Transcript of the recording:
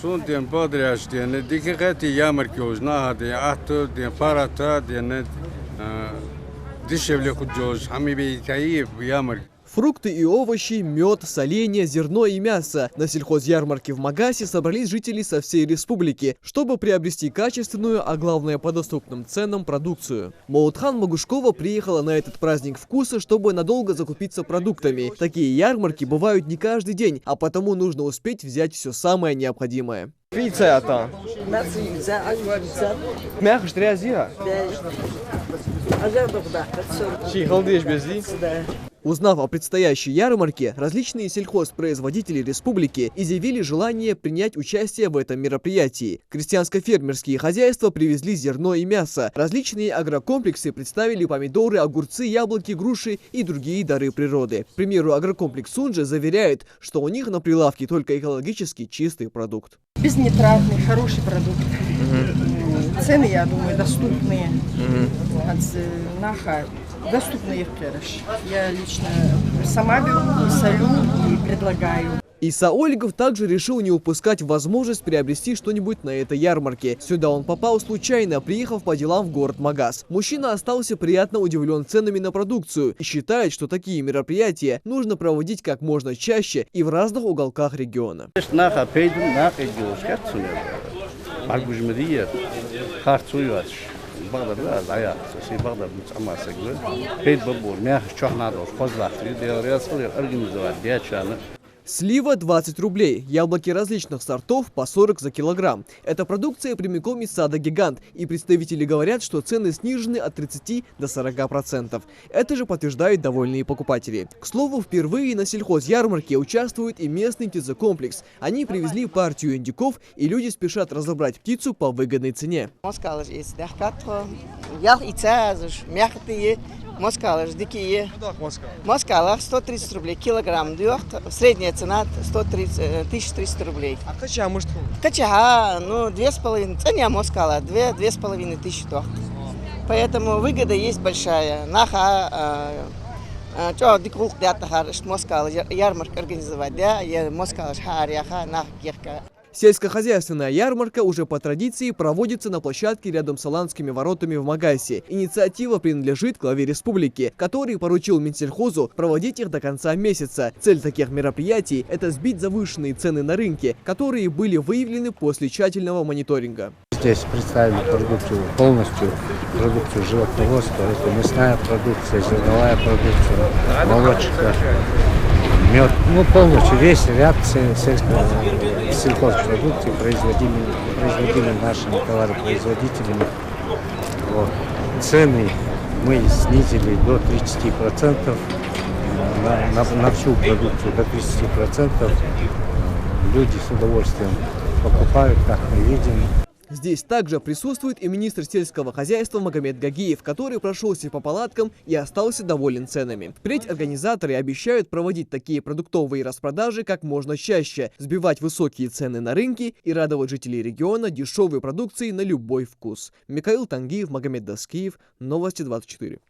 Son tempo de дикати ярмарки узнаха, де ахто, де парата, де дешевле художь, хами бейкаи ярмарки. Фрукты и овощи, мед, соленья, зерно и мясо. На сельхозярмарке в Магасе собрались жители со всей республики, чтобы приобрести качественную, а главное по доступным ценам, продукцию. Молотхан Магушкова приехала на этот праздник вкуса, чтобы надолго закупиться продуктами. Такие ярмарки бывают не каждый день, а потому нужно успеть взять все самое необходимое. Узнав о предстоящей ярмарке, различные сельхозпроизводители республики изъявили желание принять участие в этом мероприятии. Крестьянско-фермерские хозяйства привезли зерно и мясо. Различные агрокомплексы представили помидоры, огурцы, яблоки, груши и другие дары природы. К примеру, агрокомплекс Сунжа заверяет, что у них на прилавке только экологически чистый продукт. Безнитратный, хороший продукт. Цены, я думаю, доступные. Доступные в Кереш. Я лично сама беру, солю и предлагаю. Иса Ольгов также решил не упускать возможность приобрести что-нибудь на этой ярмарке. Сюда он попал случайно, приехав по делам в город Магас. Мужчина остался приятно удивлен ценами на продукцию и считает, что такие мероприятия нужно проводить как можно чаще и в разных уголках региона. Слива 20 рублей, яблоки различных сортов по 40 за килограмм. Эта продукция прямиком из сада «Гигант», и представители говорят, что цены снижены от 30 до 40%. Это же подтверждают довольные покупатели. К слову, впервые на сельхозярмарке участвует и местный птицекомплекс. Они привезли партию индюков, и люди спешат разобрать птицу по выгодной цене. Москалыш, дикие. Москалах 130 рублей килограмм. Средняя цена 1300 рублей. А кача, может? Кача, ну, 2,5. Цена москала, 2500. Поэтому выгода есть большая. Наха, дикулк дятахар, москал, ярмарка организовать, да, москалыш, харяха, нах, герка. Сельскохозяйственная ярмарка уже по традиции проводится на площадке рядом с Аланскими воротами в Магасе. Инициатива принадлежит главе республики, который поручил Минсельхозу проводить их до конца месяца. Цель таких мероприятий – это сбить завышенные цены на рынке, которые были выявлены после тщательного мониторинга. Здесь представили полностью продукцию животноводства. Это мясная продукция, зерновая продукция, молочка, мед. Ну, полностью весь ряд сельхозпродукции производили нашими товаропроизводителями. Вот. Цены мы снизили до 30%, на всю продукцию до 30%. Люди с удовольствием покупают, как мы видим. Здесь также присутствует и министр сельского хозяйства Магомед Гагиев, который прошелся по палаткам и остался доволен ценами. Впредь организаторы обещают проводить такие продуктовые распродажи как можно чаще, сбивать высокие цены на рынке и радовать жителей региона дешевой продукцией на любой вкус. Михаил Тангиев, Магомед Даскиев, Новости 24.